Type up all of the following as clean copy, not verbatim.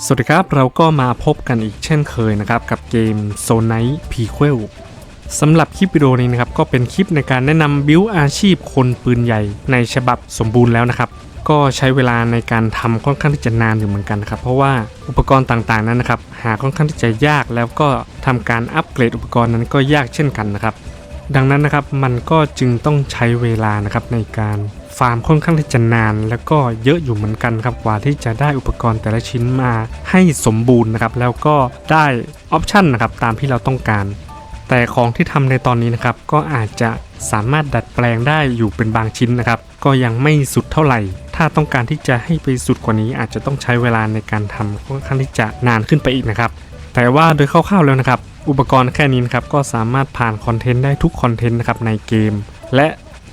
สวัสดีครับเราก็มาพบกันอีกเช่นเคยนะครับกับเกม Zone Night Prequel สำหรับคลิปวิดีโอนี้นะครับก็เป็นคลิปในการแนะนำบิลด์อาชีพคนปืนใหญ่ในฉบับสมบูรณ์แล้วนะครับก็ใช้เวลาในการทำค่อนข้างที่จะนานอยู่เหมือนกันนะครับเพราะว่าอุปกรณ์ต่างๆนั้นนะครับหาค่อนข้างที่จะยากแล้วก็ทำการอัปเกรดอุปกรณ์นั้นก็ยากเช่นกันนะครับดังนั้นนะครับมันก็จึงต้องใช้เวลานะครับในการฟาร์มค่อนข้างที่จะนานแล้วก็เยอะอยู่เหมือนกันครับกว่าที่จะได้อุปกรณ์แต่ละชิ้นมาให้สมบูรณ์นะครับแล้วก็ได้ออปชันนะครับตามที่เราต้องการแต่ของที่ทำในตอนนี้นะครับก็อาจจะสามารถดัดแปลงได้อยู่เป็นบางชิ้นนะครับก็ยังไม่สุดเท่าไหร่ถ้าต้องการที่จะให้ไปสุดกว่านี้อาจจะต้องใช้เวลาในการทำค่อนข้างที่จะนานขึ้นไปอีกนะครับแต่ว่าโดยคร่าวๆแล้วนะครับอุปกรณ์แค่นี้นะครับก็สามารถผ่านคอนเทนต์ได้ทุกคอนเทนต์นะครับในเกมและ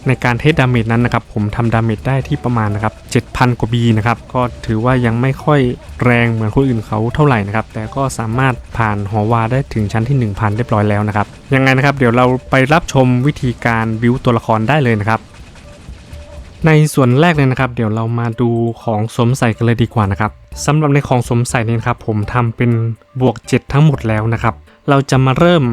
ในการเทสดาเมจนั้นนะครับผมทำดาเมจได้ที่ประมาณนะครับ 7,000 กว่าบีนะครับก็ถือว่ายังไม่ค่อยแรงเหมือนคนอื่นเขาเท่าไหร่นะครับแต่ก็สามารถผ่านหอวาได้ถึงชั้นที่ 1,000 เรียบร้อยแล้วนะครับยังไงนะครับเดี๋ยวเราไปรับชมวิธีการบิวตัวละครได้เลยนะครับในส่วนแรกเลยนะครับเดี๋ยวเรามาดูของสวมใส่กันเลยดีกว่านะครับสำหรับในของสวมใส่นี่ครับผมทำเป็นบวก 7 ทั้งหมดแล้วนะครับเราจะมาเริ่ม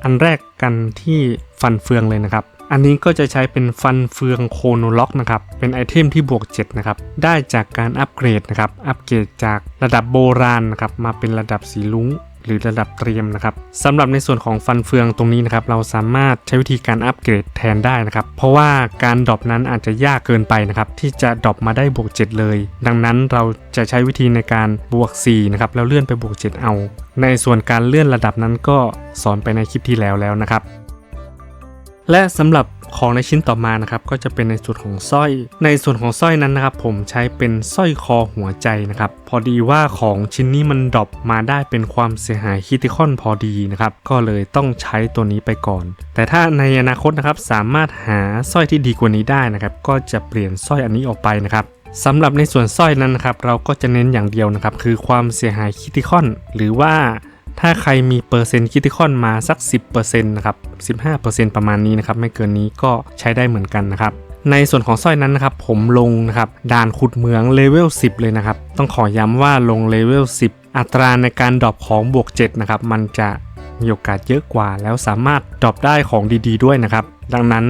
อันแรกกันที่ฟันเฟืองเลยนะครับอันนี้ก็จะใช้เป็นฟันเฟืองโคโนล็อกนะครับเป็นไอเทมที่บวก 7นะครับได้จากการอัปเกรดนะครับอัปเกรดจากระดับโบราณนะครับมาเป็นระดับสีลุ้งหรือระดับเตรียมนะครับสำหรับในส่วนของฟันเฟืองตรงนี้นะครับเราสามารถใช้วิธีการอัปเกรดแทนได้นะครับเพราะว่าการดรอปนั้นอาจจะยากเกินไปนะครับที่จะดรอปมาได้บวก 7เลยดังนั้นเราจะใช้วิธีในการบวก4นะครับแล้วเลื่อนไปบวก 7เอาในส่วนการเลื่อนระดับนั้นก็สอนไปในคลิปที่แล้วนะครับและสำหรับของในชิ้นต่อมานะครับก็จะเป็นในส่วนของสร้อยในส่วนของสร้อยนั้นนะครับผมใช้เป็นสร้อยคอหัวใจนะครับพอดีว่าของชิ้นนี้มันดรอปมาได้เป็นความเสียหายคริติคอลพอดีนะครับก็เลยต้องใช้ตัวนี้ไปก่อนแต่ถ้าในอนาคตนะครับสามารถหาสร้อยที่ดีกว่านี้ได้นะครับก็จะเปลี่ยนสร้อยอันนี้ออกไปนะครับสำหรับในส่วนสร้อยนั้นนะครับเราก็จะเน้นอย่างเดียวนะครับคือความเสียหายคริติคอลหรือว่าถ้าใครมีเปอร์เซ็นต์คริติคอลมาสัก 10% นะครับ 15% ประมาณนี้นะครับไม่เกินนี้ก็ใช้ได้เหมือนกันนะครับในส่วนของสร้อยนั้นนะครับผมลงนะครับด่านขุดเหมืองเลเวล 10เลยนะครับต้องขอย้ำว่าลงเลเวล 10อัตราในการดรอปของบวก 7นะครับมันจะมีโอกาสเยอะกว่าแล้วสามารถดรอปได้ของดีๆด้วยนะครับดังนั้น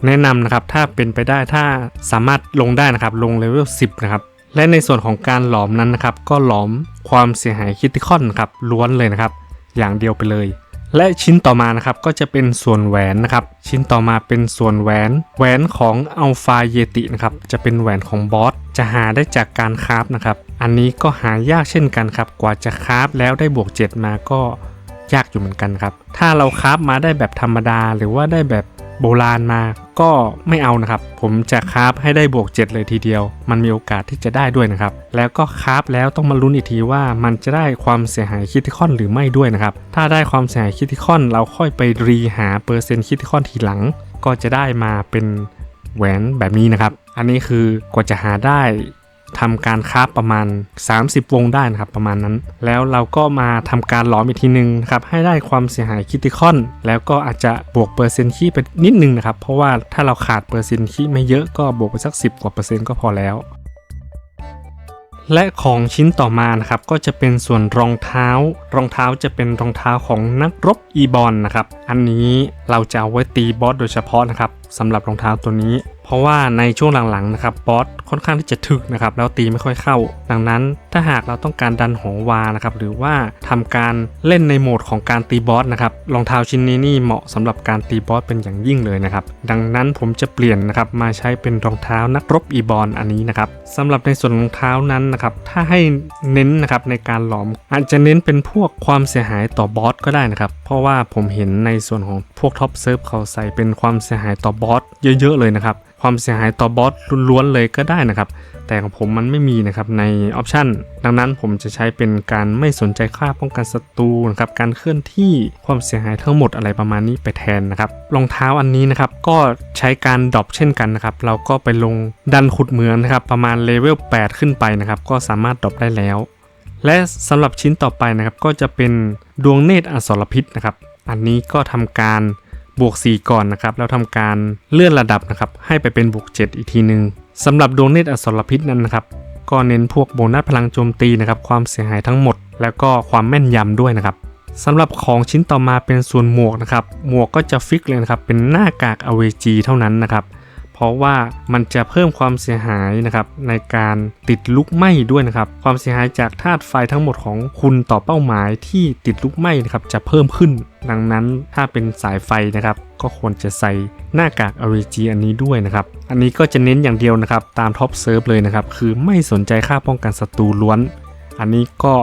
แนะนำนะครับถ้าเป็นไปได้ถ้าสามารถลงได้นะครับลงเลเวล 10นะครับและในส่วนของการหลอมนั้นนะครับก็หลอมความเสียหายคริติคอลครับล้วนเลยนะครับอย่างเดียวไปเลยและชิ้นต่อมานะครับก็จะเป็นส่วนแหวนนะครับชิ้นต่อมาเป็นส่วนแหวนของอัลฟาเยตินะครับจะเป็นแหวนของบอสจะหาได้จากการคราฟนะครับอันนี้ก็หายากเช่นกันครับกว่าจะคราฟแล้วได้บวก 7มาก็ยากอยู่เหมือนกันครับถ้าเราคราฟมาได้แบบธรรมดาหรือว่าได้แบบโบราณมาก็ไม่เอานะครับผมจะคราฟให้ได้บวก 7เลยทีเดียวมันมีโอกาสที่จะได้ด้วยนะครับแล้วก็คราฟแล้วต้องมาลุ้นอีกทีว่ามันจะได้ความเสียหายคริติคอลหรือไม่ด้วยนะครับถ้าได้ความเสียหายคริติคอลเราค่อยไปรีหาเปอร์เซ็นต์คริติคอลทีหลังก็จะได้มาเป็นแหวนแบบนี้นะครับอันนี้คือกว่าจะหาได้ทำการคราฟประมาณ30วงได้นะครับประมาณนั้นแล้วเราก็มาทำการหลอมอีกทีนึงนะครับให้ได้ความเสียหายคริติคอลแล้วก็อาจจะบวกเปอร์เซ็นต์คีย์ไปนิดนึงนะครับเพราะว่าถ้าเราขาดเปอร์เซ็นต์คีย์ไม่เยอะก็บวกไปสัก10กว่าเปอร์เซ็นต์ก็พอแล้วและของชิ้นต่อมานะครับก็จะเป็นส่วนรองเท้จะเป็นรองเท้าของนักรบอีบอนนะครับอันนี้เราจะเอาไว้ตีบอสโดยเฉพาะนะครับสำหรับรองเท้าตัวนี้เพราะว่าในช่วงหลังๆนะครับบอสค่อนข้างที่จะถึกนะครับแล้วตีไม่ค่อยเข้าดังนั้นถ้าหากเราต้องการดันหอวานะครับหรือว่าทำการเล่นในโหมดของการตีบอสนะครับรองเท้าชิ้นนี้นี่เหมาะสำหรับการตีบอสเป็นอย่างยิ่งเลยนะครับดังนั้นผมจะเปลี่ยนนะครับมาใช้เป็นรองเท้านักรบอีบอนอันนี้นะครับสำหรับในส่วนรองเท้านั้นนะครับถ้าให้เน้นนะครับในการหลอมอาจจะเน้นเป็นพวกความเสียหายต่อบอสก็ได้นะครับเพราะว่าผมเห็นในส่วนของพวกท็อปเซิร์ฟเขาใส่เป็นความเสียหายต่อบอสเยอะๆเลยนะครับความเสียหายต่อบอสล้วนๆเลยก็ได้นะครับแต่ของผมมันไม่มีนะครับในออปชันดังนั้นผมจะใช้เป็นการไม่สนใจค่าป้องกันศัตรูนะครับการเคลื่อนที่ความเสียหายทั้งหมดอะไรประมาณนี้ไปแทนนะครับรองเท้าอันนี้นะครับก็ใช้การดรอปเช่นกันนะครับเราก็ไปลงดันขุดเหมืองนะครับประมาณเลเวล 8ขึ้นไปนะครับก็สามารถดรอปได้แล้วและสำหรับชิ้นต่อไปนะครับก็จะเป็นดวงเนตรอสรพิษนะครับอันนี้ก็ทำการบวก 4ก่อนนะครับแล้วทำการเลื่อนระดับนะครับให้ไปเป็นบวก 7อีกทีนึงสำหรับดวงเนตรอสรพิษนั้นนะครับ ก็เน้นพวกโบนัสพลังโจมตีนะครับความเสียหายทั้งหมดแล้วก็ความแม่นยำด้วยนะครับสำหรับของชิ้นต่อมาเป็นส่วนหมวกนะครับหมวกก็จะฟิกเลยนะครับเป็นหน้ากาก AVG เท่านั้นนะครับเพราะว่ามันจะเพิ่มความเสียหายนะครับในการติดลุกไหม้ด้วยนะครับความเสียหายจากธาตุไฟทั้งหมดของคุณต่อเป้าหมายที่ติดลุกไหม้นะครับจะเพิ่มขึ้นดังนั้นถ้าเป็นสายไฟนะครับก็ควรจะใส่หน้ากาก AVG อันนี้ด้วยนะครับอันนี้ก็จะเน้นอย่างเดียวนะครับตามท็อปเซิร์ฟเลยนะครับคือไม่สนใจค่าป้องกันศัตรูล้วนอันนี้ก็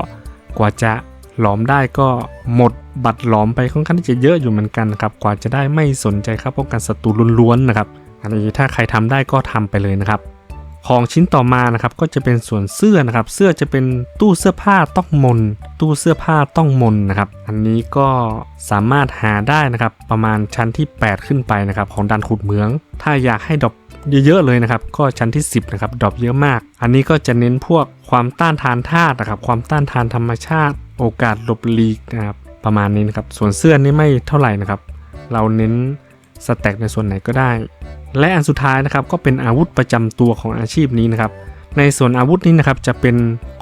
กว่าจะหลอมได้ก็หมดบัตรหลอมไปค่อนข้างที่จะเยอะอยู่เหมือนกันนะครับกว่าจะได้ไม่สนใจค่าป้องกันศัตรูล้วนๆนะครับอันนี้ถ้าใครทำได้ก็ทำไปเลยนะครับของชิ้นต่อมานะครับก็จะเป็นส่วนเสื้อนะครับเสื้อจะเป็นตู้เสื้อผ้าต้องมนตู้เสื้อผ้าต้องมนนะครับอันนี้ก็สามารถหาได้นะครับประมาณชั้นที่8ขึ้นไปนะครับของดันขุดเหมืองถ้าอยากให้ดรอปเยอะๆเลยนะครับก็ชั้นที่10นะครับดรอปเยอะมากอันนี้ก็จะเน้นพวกความต้านทานธาตุนะครับความต้านทานธรรมชาติโอกาสหลบหลีกนะครับประมาณนี้นะครับส่วนเสื้อนี่ไม่เท่าไหร่นะครับเราเน้นสแต็กในส่วนไหนก็ได้และอันสุดท้ายนะครับก็เป็นอาวุธประจำตัวของอาชีพนี้นะครับในส่วนอาวุธนี้นะครับจะเป็น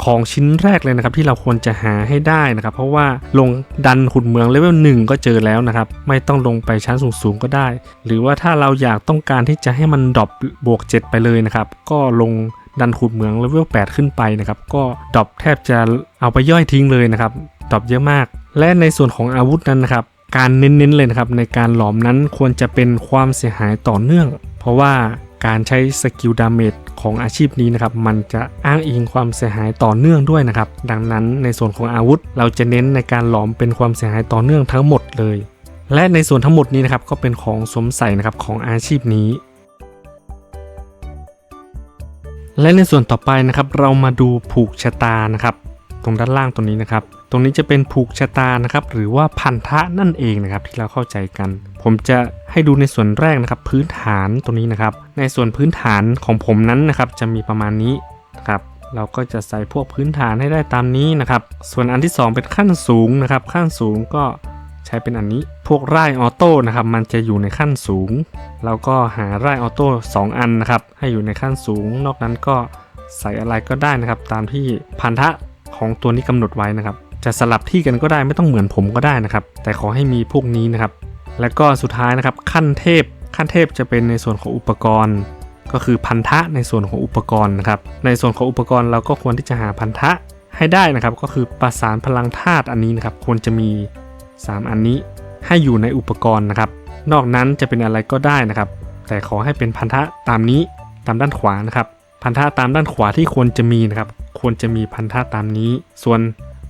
ของชิ้นแรกเลยนะครับที่เราควรจะหาให้ได้นะครับเพราะว่าลงดันขุดเหมืองเลเวล1ก็เจอแล้วนะครับไม่ต้องลงไปชั้นสูงๆก็ได้หรือว่าถ้าเราอยากต้องการที่จะให้มันดรอปบวก7ไปเลยนะครับก็ลงดันขุดเหมืองเลเวล8ขึ้นไปนะครับก็ดรอปแทบจะเอาไปย่อยทิ้งเลยนะครับดรอปเยอะมากและในส่วนของอาวุธนั้นนะครับการเน้นๆเลยนะครับในการหลอมนั้นควรจะเป็นความเสียหายต่อเนื่องเพราะว่าการใช้สกิลดาเมจของอาชีพนี้นะครับมันจะอ้างอิงความเสียหายต่อเนื่องด้วยนะครับดังนั้นในส่วนของอาวุธเราจะเน้นในการหลอมเป็นความเสียหายต่อเนื่องทั้งหมดเลยและในส่วนทั้งหมดนี้นะครับก็เป็นของสวมใส่นะครับของอาชีพนี้และในส่วนต่อไปนะครับเรามาดูผูกชะตานะครับตรงด้านล่างตรงนี้นะครับตรงนี้จะเป็นผูกชะตานะครับหรือว่าพันธะนั่นเองนะครับที่เราเข้าใจกันผมจะให้ดูในส่วนแรกนะครับพื้นฐานตรงนี้นะครับในส่วนพื้นฐานของผมนั้นนะครับจะมีประมาณนี้นะครับเราก็จะใส่พวกพื้นฐานให้ได้ตามนี้นะครับส่วนอันที่2เป็นขั้นสูงนะครับขั้นสูงก็ใช้เป็นอันนี้พวกไร่ออโต้นะครับมันจะอยู่ในขั้นสูงเราก็หาไร่ออโต้2อันนะครับให้อยู่ในขั้นสูงนอกนั้นก็ใส่อะไรก็ได้นะครับตามที่พันธะของตัวนี้กำหนดไว้นะครับจะสลับที่กันก็ได้ไม่ต้องเหมือนผมก็ได้นะครับแต่ขอให้มีพวกนี้นะครับแล้วก็สุดท้ายนะครับขั้นเทพจะเป็นในส่วนของอุปกรณ์ก็คือพันธะในส่วนของอุปกรณ์นะครับในส่วนของอุปกรณ์เราก็ควรที่จะหาพันธะให้ได้นะครับก็คือประสานพลังธาตุอันนี้นะครับควรจะมี3อันนี้ให้อยู่ในอุปกรณ์นะครับนอกนั้นจะเป็นอะไรก็ได้นะครับแต่ขอให้เป็นพันธะตามนี้ตามด้านขวานะครับพันธะตามด้านขวาที่ควรจะมีนะครับควรจะมีพันธะตามนี้ส่วน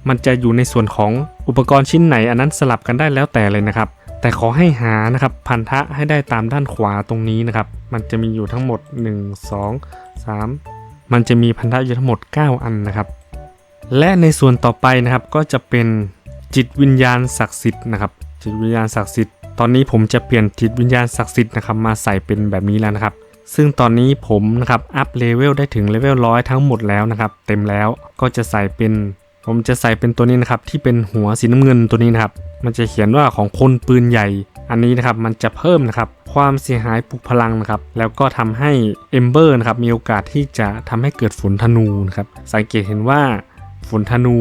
มันจะอยู่ในส่วนของอุปกรณ์ชิ้นไหนอันนั้นสลับกันได้แล้วแต่เลยนะครับแต่ขอให้หานะครับพันธะให้ได้ตามด้านขวาตรงนี้นะครับมันจะมีอยู่ทั้งหมด1 2 3มันจะมีพันธะอยู่ทั้งหมด9อันนะครับและในส่วนต่อไปนะครับก็จะเป็นจิตวิญญาณศักดิ์สิทธิ์นะครับจิตวิญญาณศักดิ์สิทธิ์ตอนนี้ผมจะเปลี่ยนจิตวิญญาณศักดิ์สิทธิ์นะครับมาใส่เป็นแบบนี้แล้วนะครับซึ่งตอนนี้ผมนะครับอัพเลเวลได้ถึงเลเวล100ทั้งหมดแล้วนะครับเต็มแล้วก็จะใส่เป็นผมจะใส่เป็นตัวนี้นะครับที่เป็นหัวสีน้ำเงินตัวนี้นะครับมันจะเขียนว่าของคนปืนใหญ่อันนี้นะครับมันจะเพิ่มนะครับความเสียหายปลุกพลังนะครับแล้วก็ทำให้เอมเบอร์นะครับมีโอกาสที่จะทำให้เกิดฝนธนูนะครับสังเกตเห็นว่าฝนธนู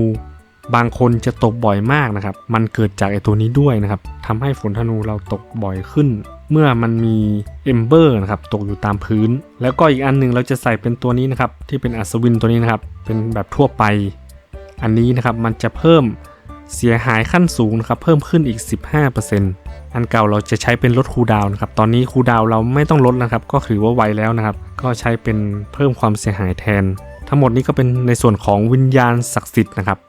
บางคนจะตกบ่อยมากนะครับมันเกิดจากไอตัวนี้ด้วยนะครับทำให้ฝนธนูเราตกบ่อยขึ้นเมื่อมันมีเอมเบอร์นะครับตกอยู่ตามพื้นแล้วก็อีกอันหนึ่งเราจะใส่เป็นตัวนี้นะครับที่เป็นอัศวินตัวนี้นะครับเป็นแบบทั่วไปอันนี้นะครับมันจะเพิ่มเสียหายขั้นสูงนะครับเพิ่มขึ้นอีก 15% อันเก่าเราจะใช้เป็นลดคูลดาวน์นะครับตอนนี้คูลดาวน์เราไม่ต้องลดนะครับก็ถือว่าไวแล้วนะครับก็ใช้เป็นเพิ่มความเสียหายแทนทั้งหมดนี้ก็เป็นในส่วนของวิญญาณศักดิ์สิทธิ์นะครับ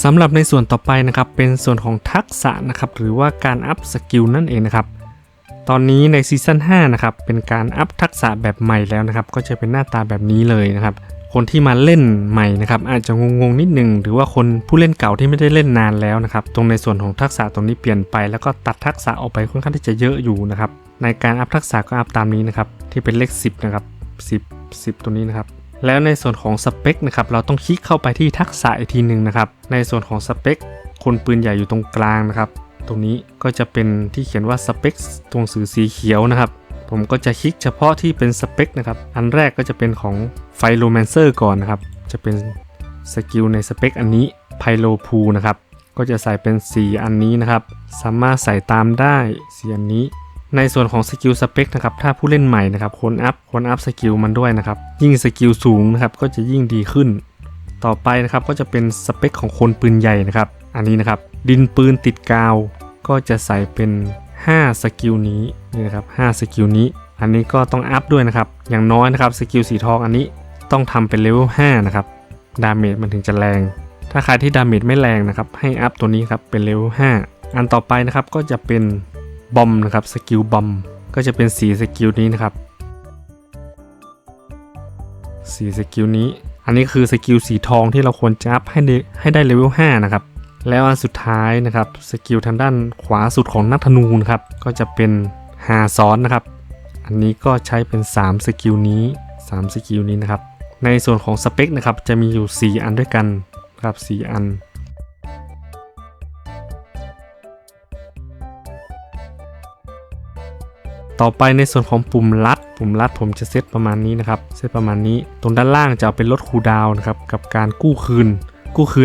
สำหรับในส่วนต่อไปนะครับเป็นส่วนของทักษะนะครับหรือว่าการอัพสกิลนั่นเองนะครับตอนนี้ในซีซั่น5นะครับเป็นการอัพทักษะแบบใหม่แล้วนะครับก็จะเป็นหน้าตาแบบนี้เลยนะครับคนที่มาเล่นใหม่นะครับอาจจะงงๆนิดนึงหรือว่าคนผู้เล่นเก่าที่ไม่ได้เล่นนานแล้วนะครับตรงในส่วนของทักษะตรงนี้เปลี่ยนไปแล้วก็ตัดทักษะออกไปค่อนข้างที่จะเยอะอยู่นะครับในการอัพทักษะก็อัพตามนี้นะครับที่เป็นเลข10นะครับ10ตัวนี้นะครับแล้วในส่วนของสเปคนะครับเราต้องคลิกเข้าไปที่ทักษะอีกทีหนึ่งนะครับในส่วนของสเปคคนปืนใหญ่อยู่ตรงกลางนะครับตรงนี้ก็จะเป็นที่เขียนว่าสเปคตรงสีเขียวนะครับผมก็จะคลิกเฉพาะที่เป็นสเปคนะครับอันแรกก็จะเป็นของ ไฟโรแมนเซอร์ก่อนนะครับจะเป็นสกิลในสเปคอันนี้ไพโลพูนะครับก็จะใส่เป็น4อันนี้นะครับสามารถใส่ตามได้4อันนี้ในส่วนของสกิลสเปคนะครับถ้าผู้เล่นใหม่นะครับควรอัพสกิลมันด้วยนะครับยิ่งสกิลสูงนะครับก็จะยิ่งดีขึ้นต่อไปนะครับก็จะเป็นสเปคของคนปืนใหญ่นะครับอันนี้นะครับดินปืนติดกาวก็จะใส่เป็น5สกิลนี้นี่นะครับ5สกิลนี้อันนี้ก็ต้องอัพด้วยนะครับอย่างน้อยนะครับสกิลสีทองอันนี้ต้องทำเป็นเลเวล5นะครับดาเมจมันถึงจะแรงถ้าใครที่ดาเมจไม่แรงนะครับให้อัพตัวนี้ครับเป็นเลเวล5อันต่อไปนะครับก็จะเป็นบอมนะครับสกิลบอมก็จะเป็น4สกิลนี้นะครับ4สกิลนี้อันนี้คือสกิลสีทองที่เราควรจะอัพให้ได้เลเวล5นะครับแล้วอันสุดท้ายนะครับสกิลทางด้านขวาสุดของนักธนูนะครับก็จะเป็นหาซ้อนนะครับอันนี้ก็ใช้เป็น3สกิลนี้3สกิลนี้นะครับในส่วนของสเปคนะครับจะมีอยู่4อันด้วยกันครับ4อันต่อไปในส่วนของปุ่มลัดผมจะเซตประมาณนี้นะครับเซตประมาณนี้ตรงด้านล่างจะเอาเป็นลดคูลดาวน์นะครับกับการกู้คื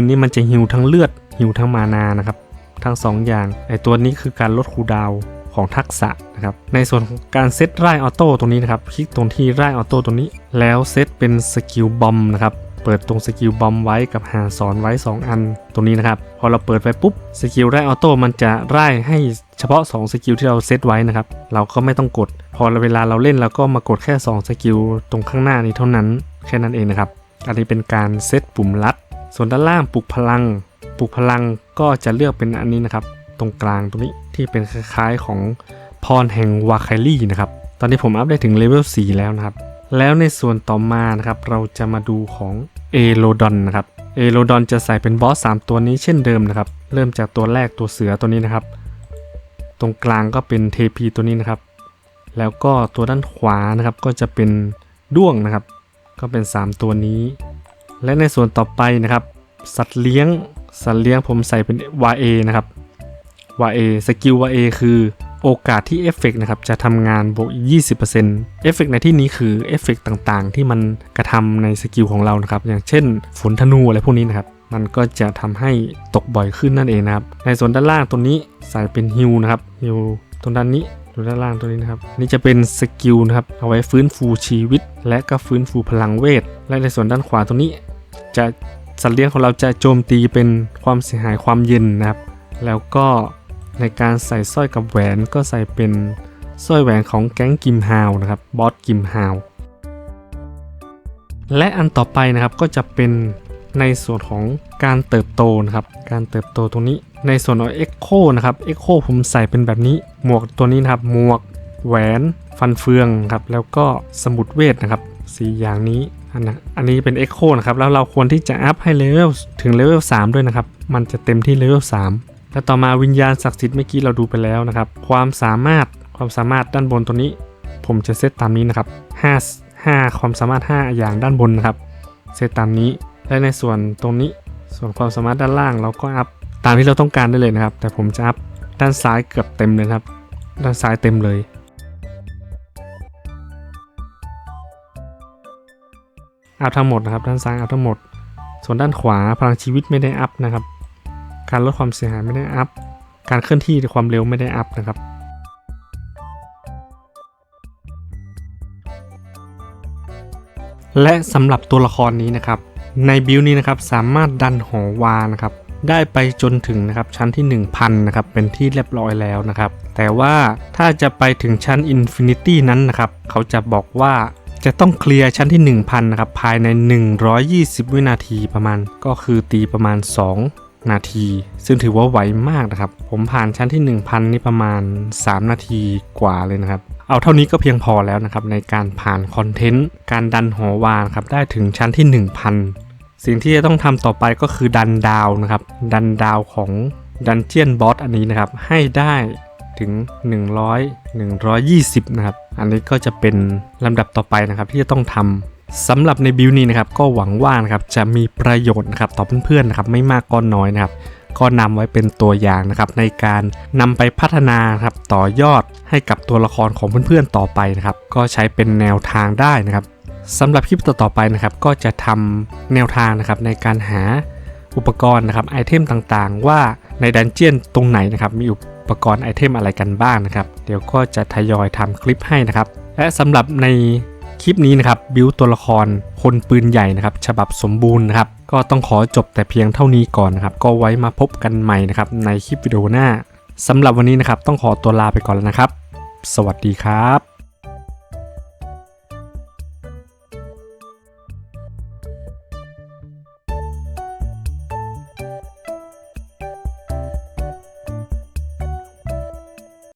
นนี่มันจะฮิวทั้งเลือดฮิวทั้งมานานะครับทั้ง2อย่างไอตัวนี้คือการลดคูลดาวน์ของทักษะนะครับในส่วนของการเซตไร่ออโต้ตรงนี้นะครับคลิกตรงที่ไร่ออโต้ตรงนี้แล้วเซตเป็นสกิลบอมนะครับเปิดตรงสกิลบอมไว้กับหาสอนไว้2อันตรงนี้นะครับพอเราเปิดไปปุ๊บสกิลไร่ออโต้มันจะไร่ให้เฉพาะ2สกิลที่เราเซตไว้นะครับเราก็ไม่ต้องกดพอเวลาเราเล่นเราก็มากดแค่2สกิลตรงข้างหน้านี้เท่านั้นแค่นั้นเองนะครับอันนี้เป็นการเซตปุ่มลัดส่วนด้านล่างปลุกพลังก็จะเลือกเป็นอันนี้นะครับตรงกลางตรงนี้ที่เป็นคล้ายๆของพรแห่งวาคารี่นะครับตอนนี้ผมอัพได้ถึงเลเวล4แล้วนะครับแล้วในส่วนต่อมานะครับเราจะมาดูของเอโลดอนนะครับเอโลดอนจะใส่เป็นบอส3ตัวนี้เช่นเดิมนะครับเริ่มจากตัวแรกตัวเสือตัวนี้นะครับตรงกลางก็เป็นเทพีตัวนี้นะครับแล้วก็ตัวด้านขวานะครับก็จะเป็นด้วงนะครับก็เป็น3ตัวนี้และในส่วนต่อไปนะครับสัตว์เลี้ยงผมใส่เป็น YA นะครับ YA สกิล YA คือโอกาสที่เอฟเฟกต์นะครับจะทำงานบวกอีก 20% เอฟเฟกต์ในที่นี้คือเอฟเฟกต์ต่างๆที่มันกระทำในสกิลของเรานะครับอย่างเช่นฝนธนูอะไรพวกนี้นะครับมันก็จะทำให้ตกบ่อยขึ้นนั่นเองนะครับในส่วนด้านล่างตัวนี้ใส่เป็นฮิลนะครับฮิลตรงด้านนี้ดูด้านล่างตัวนี้นะครับนี่จะเป็นสกิลนะครับเอาไว้ฟื้นฟูชีวิตและก็ฟื้นฟูพลังเวทและในส่วนด้านขวาตรงนี้จะสัตว์เลี้ยงของเราจะโจมตีเป็นความเสียหายความเย็นนะครับแล้วก็ในการใส่สร้อยกับแหวนก็ใส่เป็นสร้อยแหวนของแก๊งกิมฮาวนะครับบอสกิมฮาวและอันต่อไปนะครับก็จะเป็นในส่วนของการเติบโตนะครับการเติบโตตรงนี้ในส่วนของเอ็กโคนะครับเอ็กโคผมใส่เป็นแบบนี้หมวกตัวนี้นะครับหมวกแหวนฟันเฟืองครับแล้วก็สมุดเวทนะครับ4อย่างนี้อันนี้เป็น Echo นะครับแล้วเราควรที่จะอัพให้เลเวลถึงเลเวล3ด้วยนะครับมันจะเต็มที่เลเวล3และต่อมาวิญญาณศักดิ์สิทธิ์เมื่อกี้เราดูไปแล้วนะครับความสามารถด้านบนตัวนี้ผมจะเซตตามนี้นะครับ5ความสามารถ5อย่างด้านบนนะครับเซตตามนี้และในส่วนตรงนี้ส่วนความสามารถด้านล่างเราก็อัพตามที่เราต้องการได้เลยนะครับแต่ผมจะอัพด้านซ้ายเกือบเต็มเลยครับด้านซ้ายเต็มเลยอัพทั้งหมดนะครับด้านซ้ายอัพทั้งหมดส่วนด้านขวาพลังชีวิตไม่ได้อัพนะครับการลดความเสียหายไม่ได้อัพการเคลื่อนที่ในความเร็วไม่ได้อัพนะครับและสำหรับตัวละครนี้นะครับในบิลนี้นะครับสามารถดันหอวานะครับได้ไปจนถึงนะครับชั้นที่ 1000 นะครับเป็นที่เรียบร้อยแล้วนะครับแต่ว่าถ้าจะไปถึงชั้น Infinity นั้นนะครับเขาจะบอกว่าจะต้องเคลียร์ชั้นที่ 1000 นะครับภายใน120 วินาทีประมาณก็คือตีประมาณ2นาทีซึ่งถือว่าไวมากนะครับผมผ่านชั้นที่ 1000 นี่ประมาณ3นาทีกว่าเลยนะครับเอาเท่านี้ก็เพียงพอแล้วนะครับในการผ่านคอนเทนต์การดันหอวาครับได้ถึงชั้นที่ 1000 สิ่งที่จะต้องทำต่อไปก็คือดันดาวนะครับดันดาวของดันเจียนบอสอันนี้นะครับให้ได้ถึง120นะครับอันนี้ก็จะเป็นลำดับต่อไปนะครับที่จะต้องทำสำหรับในบิลนี้นะครับก็หวังว่านะครับจะมีประโยชน์นะครับต่อเพื่อนๆนะครับไม่มากก็น้อยนะครับก็นำไว้เป็นตัวอย่างนะครับในการนำไปพัฒนาครับต่อยอดให้กับตัวละครของเพื่อนๆต่อไปนะครับก็ใช้เป็นแนวทางได้นะครับ สำหรับคลิปต่อๆไปนะครับก็จะทำแนวทางนะครับในการหาอุปกรณ์นะครับไอเทมต่างๆว่าในดันเจียนตรงไหนนะครับมีอุปกรณ์ไอเทมอะไรกันบ้างนะครับเดี๋ยวก็จะทยอยทำคลิปให้นะครับและสำหรับในคลิปนี้นะครับบิวตัวละครคนปืนใหญ่นะครับฉบับสมบูรณ์นะครับก็ต้องขอจบแต่เพียงเท่านี้ก่อนนะครับก็ไว้มาพบกันใหม่นะครับในคลิปวิดีโอหน้าสำหรับวันนี้นะครับต้องขอตัวลาไปก่อนแล้วนะครับสวัสดีครับ